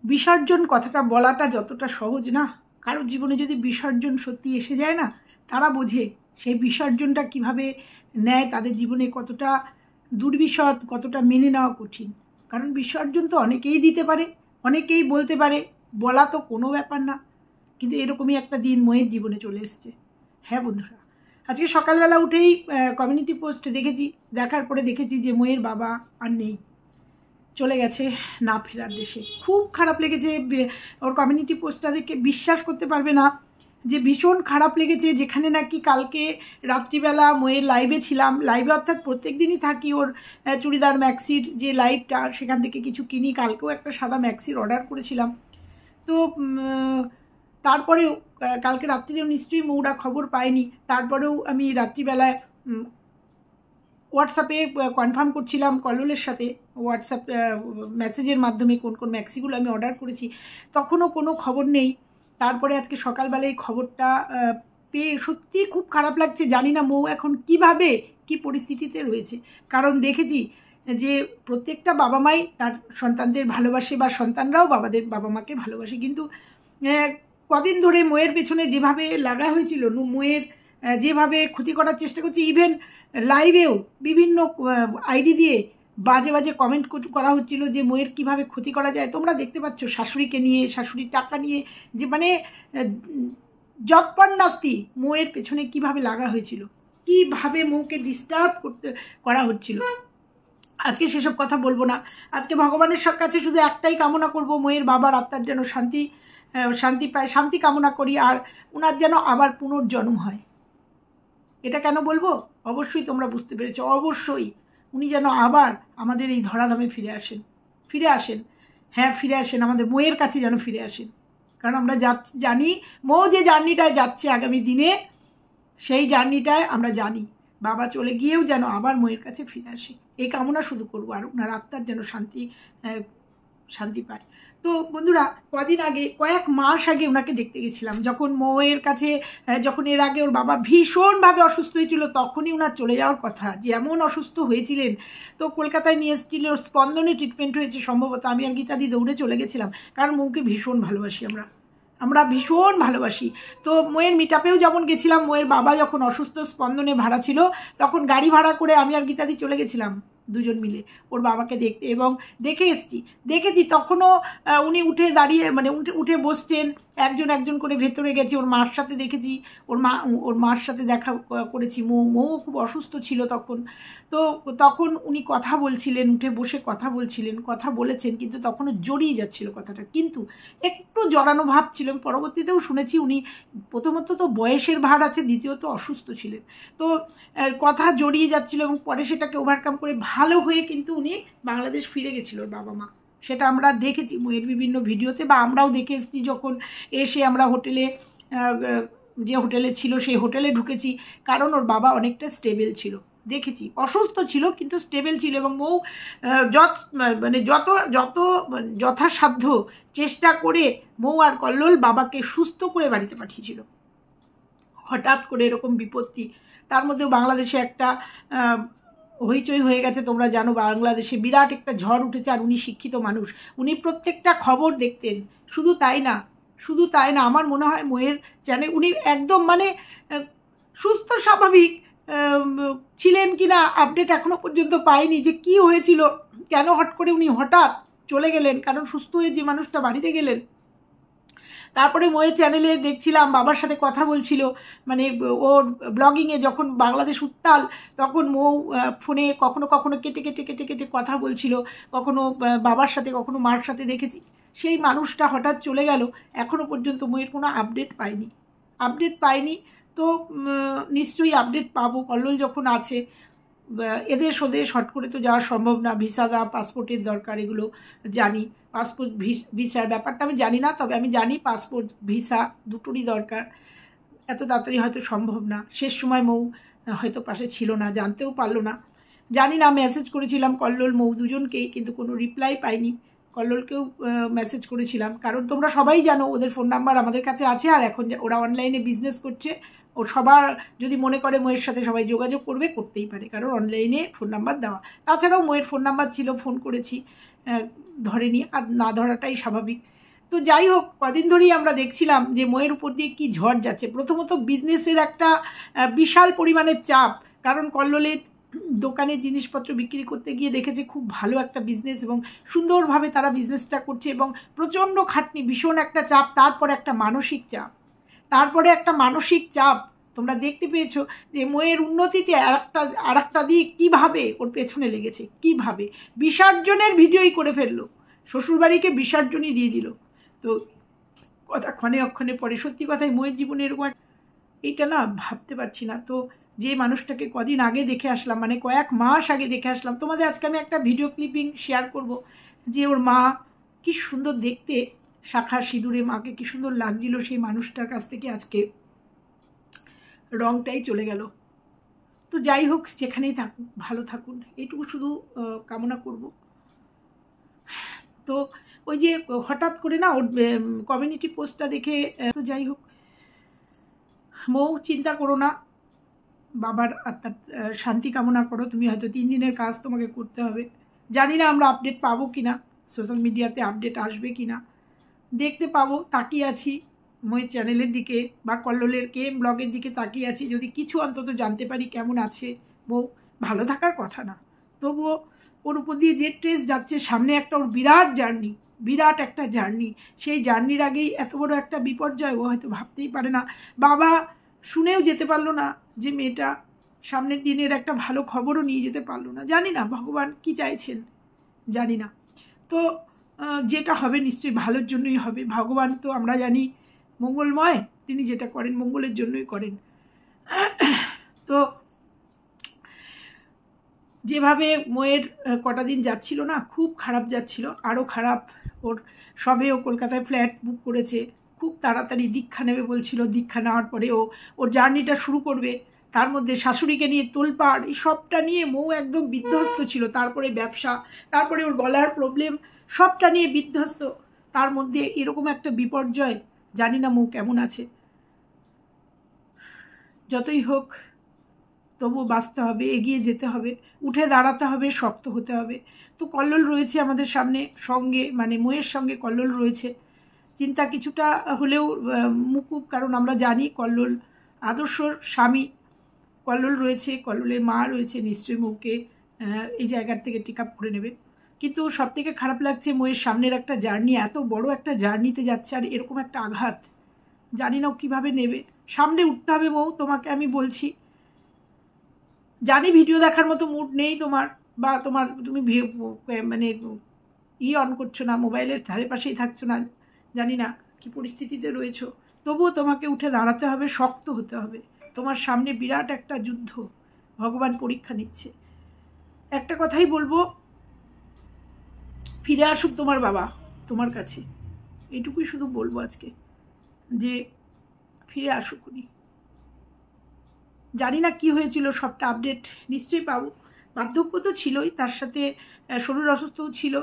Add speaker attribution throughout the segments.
Speaker 1: বিসর্জন কথাটা বলাটা যতটা সহজ না, কারোর জীবনে যদি বিসর্জন সত্যি এসে যায় না, তারা বোঝে সেই বিসর্জনটা কিভাবে নেয়, তাদের জীবনে কতটা দুর্বিষদ, কতটা মেনে নেওয়া কঠিন। কারণ বিসর্জন তো অনেকেই দিতে পারে, অনেকেই বলতে পারে, বলা তো কোনো ব্যাপার না, কিন্তু এরকমই একটা দিন মোয়ের জীবনে চলে এসছে। হ্যাঁ বন্ধুরা, আজকে সকালবেলা উঠেই কমিউনিটি পোস্ট দেখেছি, দেখার পরে দেখেছি যে মোয়ের বাবা আর নেই, চলে গেছে না ফেরার দেশে। খুব খারাপ লেগেছে ওর কমিউনিটি পোস্টটা দেখে, বিশ্বাস করতে পারবে না যে ভীষণ খারাপ লেগেছে। যেখানে নাকি কালকে রাত্রিবেলা মোয়ের লাইভে ছিলাম, লাইভে অর্থাৎ প্রত্যেক দিনই থাকি ওর চুড়িদার ম্যাক্সির যে লাইভটা, সেখান থেকে কিছু কিনি। কালকেও একটা সাদা ম্যাক্সির অর্ডার করেছিলাম। তো তারপরেও কালকে রাত্রিরেও নিশ্চয়ই মৌরা খবর পায়নি। তারপরেও আমি রাত্রিবেলায় হোয়াটসঅ্যাপে কনফার্ম করছিলাম কল্লোলের সাথে, হোয়াটসঅ্যাপ মেসেজের মাধ্যমে কোন কোন ম্যাক্সিগুলো আমি অর্ডার করেছি, তখনও কোনো খবর নেই। তারপরে আজকে সকালবেলায় এই খবরটা পেয়ে সত্যিই খুব খারাপ লাগছে। জানি না মৌ এখন কিভাবে কি পরিস্থিতিতে রয়েছে, কারণ দেখেছি যে প্রত্যেকটা বাবা মাই তার সন্তানদের ভালোবাসে, বা সন্তানরাও বাবা মাকে ভালোবাসে, কিন্তু কদিন ধরে মোয়ের পেছনে যেভাবে লাগা হয়েছিল, মোয়ের যেভাবে ক্ষতি করার চেষ্টা করছে, ইভেন লাইভেও বিভিন্ন আইডি দিয়ে বাজে বাজে কমেন্ট করা হচ্ছিল যে মোয়ের কীভাবে ক্ষতি করা যায়। তোমরা দেখতে পাচ্ছ শাশুড়িকে নিয়ে, শাশুড়ির টাকা নিয়ে, যে মানে যৎপর নাস্তি মোয়ের পেছনে কিভাবে লাগা হয়েছিল, কিভাবে মৌকে ডিস্টার্ব করা হচ্ছিল। আজকে সেসব কথা বলবো না। আজকে ভগবানের কাছে শুধু একটাই কামনা করব, মোয়ের বাবার আত্মার যেন শান্তি পায়, শান্তি কামনা করি, আর ওনার যেন আবার পুনর্জন্ম হয়। এটা কেন বলবো, অবশ্যই তোমরা বুঝতে পেরেছো। অবশ্যই উনি যেন আবার আমাদের এই ধরাধামে ফিরে আসেন। হ্যাঁ, ফিরে আসেন, আমাদের মোয়ের কাছে যেন ফিরে আসেন। কারণ আমরা জানি মৌ যে জার্নিটায় যাচ্ছে আগামী দিনে, সেই জার্নিটায় আমরা জানি বাবা চলে গিয়েও যেন আবার মোয়ের কাছে ফিরে আসে, এই কামনা শুধু করবো, আর ওনার আত্মার যেন শান্তি পায়। তো বন্ধুরা, কয়েক মাস আগে ওনাকে দেখতে গেছিলাম, যখন মোয়ের কাছে, যখন এর আগে ওর বাবা ভীষণভাবে অসুস্থ হয়েছিল, তখনই ওনার চলে যাওয়ার কথা। যেমন অসুস্থ হয়েছিলেন, তো কলকাতায় নিয়ে এসেছিল, স্পন্দনে ট্রিটমেন্ট হয়েছে সম্ভবত। আমি আর গীতাদি দৌড়ে চলে গেছিলাম, কারণ মৌকে ভীষণ ভালোবাসি আমরা ভীষণ ভালোবাসি। তো মোয়ের মিটআপেও যেমন গেছিলাম, মোয়ের বাবা যখন অসুস্থ, স্পন্দনে ভাড়া ছিল, তখন গাড়ি ভাড়া করে আমি আর গীতাদি চলে গেছিলাম দুজন মিলে ওর বাবাকে দেখতে, এবং দেখেছি তখনও উনি উঠে দাঁড়িয়ে, মানে উঠে বসছেন, একজন করে ভেতরে গেছি, ওর মার সাথে দেখেছি, ওর মার সাথে দেখা করেছি। মৌ খুব অসুস্থ ছিল তখন। তো তখন উনি কথা বলছিলেন, উঠে বসে কথা বলেছেন, কিন্তু তখনও জড়িয়ে যাচ্ছিল কথাটা, কিন্তু একটু জড়ানো ভাব ছিল। পরবর্তীতেও শুনেছি উনি প্রথমত তো বয়সের ভার আছে, দ্বিতীয়ত অসুস্থ ছিলেন, তো কথা জড়িয়ে যাচ্ছিল, এবং পরে সেটাকে ওভারকাম করে ভালো হয়ে কিন্তু উনি বাংলাদেশ ফিরে গেছিল ওর বাবা মা। সেটা আমরা দেখেছি মোয়ের বিভিন্ন ভিডিওতে, বা আমরাও দেখে এসেছি। যখন এসে আমরা হোটেলে, যে হোটেলে ছিল সেই হোটেলে ঢুকেছি, কারণ ওর বাবা অনেকটা স্টেবল ছিল, দেখেছি। অসুস্থ ছিল কিন্তু স্টেবল ছিল, এবং মৌ যত যথাসাধ্য চেষ্টা করে মৌ আর কল্লোল বাবাকে সুস্থ করে বাড়িতে পাঠিয়েছিল। হঠাৎ করে এরকম বিপত্তি, তার মধ্যেও বাংলাদেশে একটা হইচই হয়ে গেছে। তোমরা জানো বাংলাদেশে বিরাট একটা ঝড় উঠেছে, আর উনি শিক্ষিত মানুষ, উনি প্রত্যেকটা খবর দেখতেন। শুধু তাই না, আমার মনে হয় মোয়ের চ্যানেল উনি একদম মানে সুস্থ স্বাভাবিক ছিলেন কিনা আপডেট এখনো পর্যন্ত পাইনি, যে কি হয়েছিল, কেন হট করে উনি হঠাৎ চলে গেলেন। কারণ সুস্থ হয়ে যে মানুষটা বাড়িতে গেলেন, তারপরে মোয়ের চ্যানেলে দেখছিলাম বাবার সাথে কথা বলছিল, মানে ওর ব্লগিংয়ে যখন বাংলাদেশ উত্তাল, তখন মৌ ফোনে কখনো কেটে কথা বলছিল, কখনো বাবার সাথে, কখনো মার সাথে দেখেছি। সেই মানুষটা হঠাৎ চলে গেল, এখনও পর্যন্ত মোয়ের কোনো আপডেট পাইনি। তো নিশ্চয়ই আপডেট পাবো। কল্লোল যখন আছে, এদেশ ওদেশ হট করে তো যাওয়া সম্ভব না, ভিসা পাসপোর্টের দরকার, এগুলো জানি। পাসপোর্ট ভিসার ব্যাপারটা আমি জানি না, তবে আমি জানি পাসপোর্ট ভিসা দুটোরই দরকার, এত তাড়াতাড়ি হয়তো সম্ভব না। শেষ সময় মৌ হয়তো পাশে ছিল না, জানতেও পারলো না, জানি না। মেসেজ করেছিলাম কল্লোল মৌ দুজনকেই, কিন্তু কোনো রিপ্লাই পাইনি। কল্লোলকেও মেসেজ করেছিলাম, কারণ তোমরা সবাই জানো ওদের ফোন নাম্বার আমাদের কাছে আছে, আর এখন ওরা অনলাইনে বিজনেস করছে। ও সবার যদি মনে করে মোয়ের সাথে সবাই যোগাযোগ করতেই পারে, কারণ অনলাইনে ফোন নাম্বার দেওয়া। তাছাড়াও মোয়ের ফোন নাম্বার ছিল, ফোন করেছি, ধরেনি, আর না ধরাটাই স্বাভাবিক। তো যাই হোক, কদিন ধরেই আমরা দেখছিলাম যে মোয়ের উপর দিয়ে কি ঝড় যাচ্ছে। প্রথমত বিজনেসের একটা বিশাল পরিমাণের চাপ, কারণ কল্লোলের দোকানে জিনিসপত্র বিক্রি করতে গিয়ে দেখেছে খুব ভালো একটা বিজনেস এবং সুন্দরভাবে তারা বিজনেসটা করছে এবং প্রচণ্ড খাটনি, ভীষণ একটা চাপ, তারপরে একটা মানসিক চাপ। তোমরা দেখতে পেয়েছো যে মোয়ের উন্নতিতে আর একটা দিক কীভাবে ওর পেছনে লেগেছে, কীভাবে বিসর্জনের ভিডিওই করে ফেললো, শ্বশুরবাড়িকে বিসর্জনই দিয়ে দিল। তো কথা ক্ষণে অক্ষণে পরে, সত্যি কথাই মোয়ের জীবনে এরকম এইটা না ভাবতে পারছি না। তো যে মানুষটাকে কদিন আগে দেখে আসলাম, মানে কয়েক মাস আগে দেখে আসলাম, তোমাদের আজকে আমি একটা ভিডিও ক্লিপিং শেয়ার করব যে ওর মা কি সুন্দর দেখতে, শাখা সিঁদুরে মাকে কি সুন্দর লাগছিল, সেই মানুষটার কাছ থেকে আজকে রংটাই চলে গেল। তো যাই হোক, যেখানেই থাকুক ভালো থাকুন, এইটুকু শুধু কামনা করব। তো ওই যে হঠাৎ করে না ওর কমিউনিটি পোস্টটা দেখে, তো যাই হোক, মৌ চিন্তা করো না, বাবার আত্মার শান্তি কামনা করো। তুমি হয়তো 3 দিনের কাজ তোমাকে করতে হবে, জানি না আমরা আপডেট পাবো কি না, সোশ্যাল মিডিয়াতে আপডেট আসবে কি না, দেখতে পাবো। তাকিয়ে আছি মোয়ের চ্যানেলের দিকে বা কল্লোলের KM ব্লগের দিকে তাকিয়ে আছি, যদি কিছু অন্তত জানতে পারি কেমন আছে মৌ। ভালো থাকার কথা না, তবুও ওর উপর দিয়ে যে ট্রেস যাচ্ছে সামনে, একটা ওর বিরাট একটা জার্নি, সেই জার্নির আগেই এত বড় একটা বিপর্যয় ও হয়তো ভাবতেই পারে না। বাবা শুনেও যেতে পারলো না যে মেয়েটা সামনের দিনের একটা ভালো খবরও নিয়ে যেতে পারলো না। জানি না ভগবান কি চাইছেন, জানি না। তো যেটা হবে নিশ্চয়ই ভালোর জন্যই হবে। ভগবান তো আমরা জানি মঙ্গলময়, তিনি যেটা করেন মঙ্গলের জন্যই করেন। তো যেভাবে মোয়ের কটা দিন যাচ্ছিল না, খুব খারাপ যাচ্ছিল, আরও খারাপ। ওর সবে ও কলকাতায় ফ্ল্যাট বুক করেছে, খুব তাড়াতাড়ি দীক্ষা নেবে বলছিল, দীক্ষা নেওয়ার পরে ওর জার্নিটা শুরু করবে। তার মধ্যে শাশুড়িকে নিয়ে তোলপাড়, এই সবটা নিয়ে মৌ একদম বিধ্বস্ত ছিল। তারপরে ব্যবসা, তারপরে ওর গলার প্রবলেম, সবটা নিয়ে বিধ্বস্ত। তার মধ্যে এরকম একটা বিপর্যয়, জানি না মৌ কেমন আছে। যতই হোক তবুও বাঁচতে হবে, এগিয়ে যেতে হবে, উঠে দাঁড়াতে হবে, শক্ত হতে হবে। তো কল্লোল রয়েছে আমাদের সামনে, সঙ্গে মানে মোয়ের সঙ্গে কল্লোল রয়েছে। চিন্তা কিছুটা হলেও মুকুব, কারণ আমরা জানি কল্লোল আদর্শ স্বামী। কল্লোল রয়েছে, কল্লোলের মা রয়েছে, নিশ্চয়ই মৌকে এই জায়গার থেকে টেক আপ করে নেবে। কিন্তু সব থেকে খারাপ লাগছে মোয়ের সামনের একটা জার্নি, এত বড় একটা জার্নিতে যাচ্ছে, আর এরকম একটা আঘাত, জানি না কীভাবে নেবে। সামনে উঠতে হবে মৌ, তোমাকে আমি বলছি। জানি ভিডিও দেখার মতো মুড নেই তোমার, বা তুমি মানে অন করছো না, মোবাইলের ধারে পাশেই থাকছো না, জানি না কি পরিস্থিতিতে রয়েছো, তবুও তোমাকে উঠে দাঁড়াতে হবে, শক্ত হতে হবে। তোমার সামনে বিরাট একটা যুদ্ধ, ভগবান পরীক্ষা নিচ্ছে। একটা কথাই বলবো, ফিরে আসুক তোমার বাবা তোমার কাছে, এইটুকুই শুধু বলবো আজকে, যে ফিরে আসুক উনি। জানি না কি হয়েছিল, সবটা আপডেট নিশ্চয়ই পাবো। বার্ধক্য তো ছিলই, তার সাথে শরীর অসুস্থও ছিল,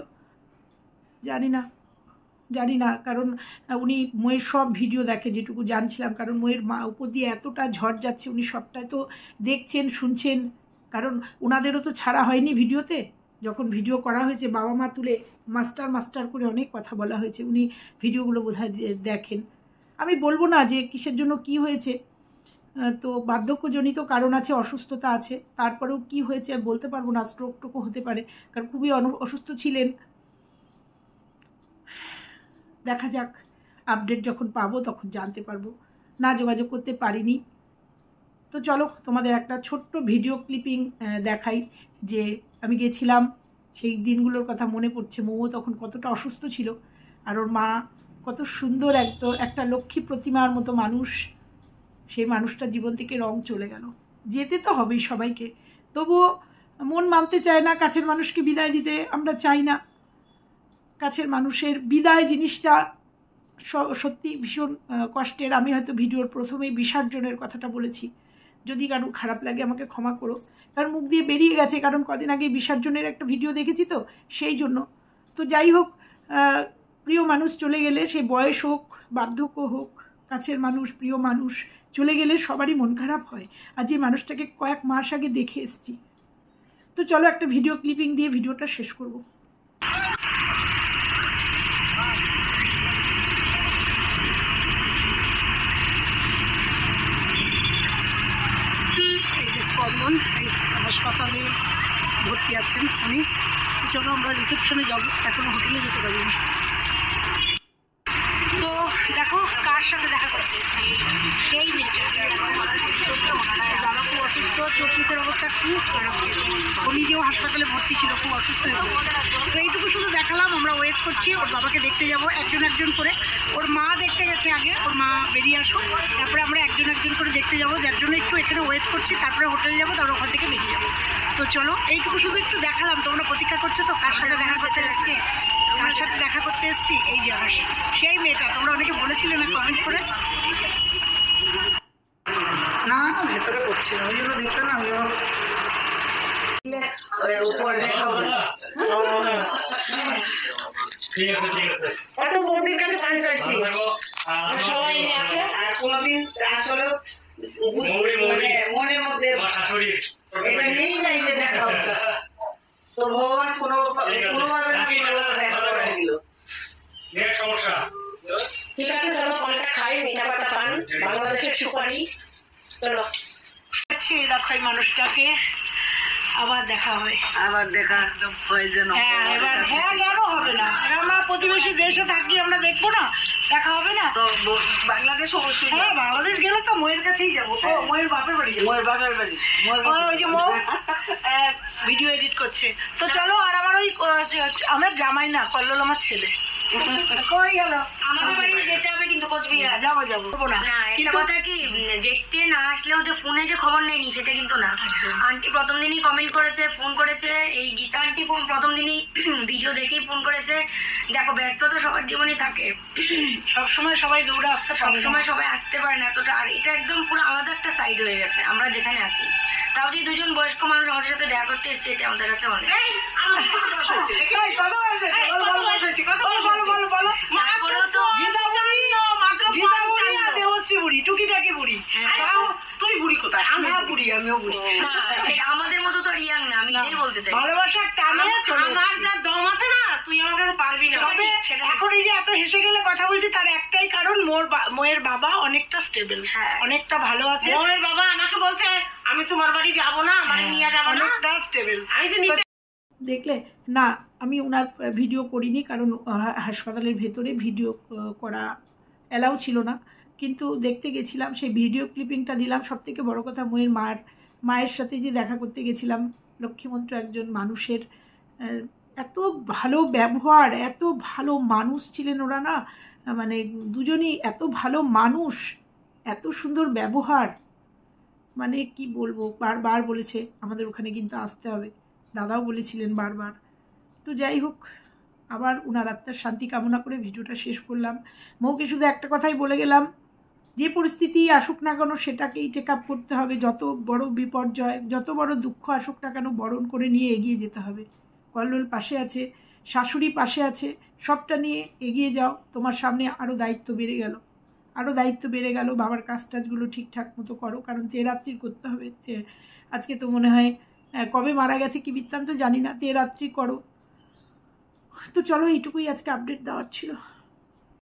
Speaker 1: জানি না কারণ উনি মোয়ের সব ভিডিও দেখে, যেটুকু জানছিলাম, কারণ মোয়ের মা উপর দিয়ে এতটা ঝড় যাচ্ছে, উনি সবটা তো দেখছেন শুনছেন, কারণ ওনাদেরও তো ছাড়া হয়নি ভিডিওতে। যখন ভিডিও করা হয়েছে বাবা মা তুলে মাস্টার করে অনেক কথা বলা হয়েছে, উনি ভিডিওগুলো বোধহয় দেখেন। আমি বলবো না যে কিসের জন্য কি হয়েছে, তো বার্ধক্যজনিত কারণ আছে, অসুস্থতা আছে, তারপরেও কি হয়েছে বলতে পারবো না, স্ট্রোকও হতে পারে, কারণ খুবই অসুস্থ ছিলেন। দেখা যাক, আপডেট যখন পাবো তখন জানতে পারবো, না যোগাযোগ করতে পারিনি। তো চলো তোমাদের একটা ছোট্ট ভিডিও ক্লিপিং দেখাই, যে আমি গেছিলাম, সেই দিনগুলোর কথা মনে পড়ছে। মৌ তখন কতটা অসুস্থ ছিল, আর ওর মা কত সুন্দর একটা লক্ষ্মী প্রতিমার মতো মানুষ, সেই মানুষটার জীবন থেকে রং চলে গেল। যেতে তো হবেই সবাইকে, তবুও মন মানতে চায় না, কাছের মানুষকে বিদায় দিতে আমরা চাই না। কাছের মানুষের বিদায় জিনিসটা সত্যি ভীষণ কষ্টের। আমি হয়তো ভিডিওর প্রথমেই বিসর্জনের কথাটা বলেছি, যদি কারো খারাপ লাগে আমাকে ক্ষমা করো, তার মুখ দিয়ে বেরিয়ে গেছে, কারণ কদিন আগে বিসর্জনের একটা ভিডিও দেখেছি তো সেই জন্য। তো যাই হোক, প্রিয় মানুষ চলে গেলে, সে বয়স হোক বার্ধক্য হোক, কাছের মানুষ প্রিয় মানুষ চলে গেলে সবারই মন খারাপ হয়, আর যে মানুষটাকে কয়েক মাস আগে দেখে এসেছি। তো চলো একটা ভিডিও ক্লিপিং দিয়ে ভিডিওটা শেষ করব। আছেন উনি। চলো আমরা রিসেপশনে যাবো, এখনো হোটেলে যেতে পারিনি। তো দেখো কার সাথে দেখা করতে এসেছি, সেই মেয়েটা। বাবা খুব অসুস্থ, চোখ মুখের অবস্থা খুব খারাপ, ও নিজেও হাসপাতালে ভর্তি ছিল, খুব অসুস্থ হয়ে পড়েছে। তো এইটুকু শুধু দেখালাম, আমরা ওয়েট করছি ওর বাবাকে দেখতে যাব একজন একজন করে। ওর মা দেখতে গেছে আগে, ওর মা বেরিয়ে আসুক, তারপরে আমরা একজন একজন করে দেখতে যাব, যার জন্য একটু এখানে ওয়েট করছি, তারপরে হোটেলে যাবো, তারপরে ওখান থেকে বেরিয়ে যাবো। তো চলো এইটুকু শুধু একটু দেখালাম, তোমরা প্রতীক্ষা করছো তো কার সাথে দেখা করতে যাচ্ছি, কার সাথে দেখা করতে এসেছি। এই যে সেই মেয়েটা, তোমরা অনেকে বলেছিলে না কমেন্ট করে। না না ভেতরে করছি না, ওই জন্য দেখতে না, কত বৌদির কাছে পানি চাইছি সবাই আছে, আর কোনোদিন আসলে মনের মধ্যে এটা নেই নাই যে দেখা তো ভগবান কোনোভাবে দিল। সমস্যা ঠিক আছে, চলো পানটা খাই, মিঠা পাতা পান, বাংলাদেশের সুপারি। চলো দেখো এই মানুষটাকে আবার দেখা হয়, আবার দেখা হয় যেন। এবার হ্যাঁ কেন হবে না, আমরা প্রতিবেশী দেশে থাকি, আমরা দেখবো না, দেখা হবে না তো। বাংলাদেশ অবশ্যই, হ্যাঁ বাংলাদেশ গেলে তো ময়ের কাছেই যাবো। ও ময়ের বাপের বাড়ি, ময়ের বাপের বাড়ি, ওই যে মৌ ভিডিও এডিট করছে। তো চলো, আর আবার ওই আমার জামাই না, কল্লোল আমার ছেলে। কই গেল?
Speaker 2: আমাদের বাড়ি যেতে হবে কিন্তু কোচবিহার।
Speaker 1: যাবো যাবো না,
Speaker 2: কিন্তু কথা কি দেখতে না আসলেও যে ফোনে যে খবর নেয়নি সেটা কিন্তু না। আন্টি প্রথম দিনই কমেন্ট করেছে, ফোন করেছে, এই গীতা আন্টি ফোন প্রথম দিনই ভিডিও দেখেই ফোন করেছে। দেখো ব্যস্ত তো সবার জীবনে থাকে,
Speaker 1: সবসময় সবাই দৌড়ে আসতে,
Speaker 2: সবসময় সবাই আসতে পারে না এতটা। আর এটা একদম পুরো আলাদা একটা সাইড হয়ে গেছে আমরা যেখানে আছি। তাও যে দুজন বয়স্ক মানুষ আমাদের সাথে দেখা করতে এসছে, এটা আমাদের কাছে অনেক।
Speaker 1: তুই বুড়ি কোথায়? আমিও বুড়ি, আমিও বুড়ি।
Speaker 2: আমাদের মতো তো রিয়াং না, আমি এটাই বলতে চাই।
Speaker 1: ভালোবাসার টানে আমার যা দম আছে না, তুই আমার কাছে পারবি না। তবে এখন এই যে এত হেসে গেলে কথা বলছি, তার একটাই কারণ, মোয়ের বাবা অনেকটা স্টেবল, অনেকটা ভালো আছে। মোয়ের বাবা আমাকে বলছে আমি তোমার বাড়ি যাবো না, আমার নিয়ে যাবো না, অনেকটা স্টেবল। আমি যে দেখলে না, আমি ওনার ভিডিও করিনি, কারণ হাসপাতালের ভেতরে ভিডিও করা অ্যালাউ ছিল না, কিন্তু দেখতে গেছিলাম, সেই ভিডিও ক্লিপিংটা দিলাম। সব থেকে বড়ো কথা, মায়ের সাথে যে দেখা করতে গেছিলাম, লক্ষ্মীমন্ত্র একজন মানুষের এত ভালো ব্যবহার, এত ভালো মানুষ ছিলেন ওরা না, মানে দুজনই এত ভালো মানুষ, এত সুন্দর ব্যবহার, মানে কি বলবো। বারবার বলেছে আমাদের ওখানে কিন্তু আসতে হবে, দাদাও বলেছিলেন বারবার। তো যাই হোক, আবার ওনার আত্মার শান্তি কামনা করে ভিডিওটা শেষ করলাম। মৌকে শুধু একটা কথাই বলে গেলাম, যে পরিস্থিতি আসুক না কেন সেটাকেই টেক আপ করতে হবে। যত বড় বিপর্যয়, যত বড় দুঃখ আসুক না কেন, বরণ করে নিয়ে এগিয়ে যেতে হবে। কল্লোল পাশে আছে, শাশুড়ি পাশে আছে, সবটা নিয়ে এগিয়ে যাও। তোমার সামনে আরও দায়িত্ব বেড়ে গেল, বাবার কাজ টাজগুলো ঠিকঠাক মতো করো, কারণ তেরাত্রি করতে হবে। আজকে তো মনে হয় কবে মারা গেছে কি বৃত্তান্ত জানি না, তেরাত্রি করো। তো চলো, এইটুকুই আজকে আপডেট দেওয়ার ছিল।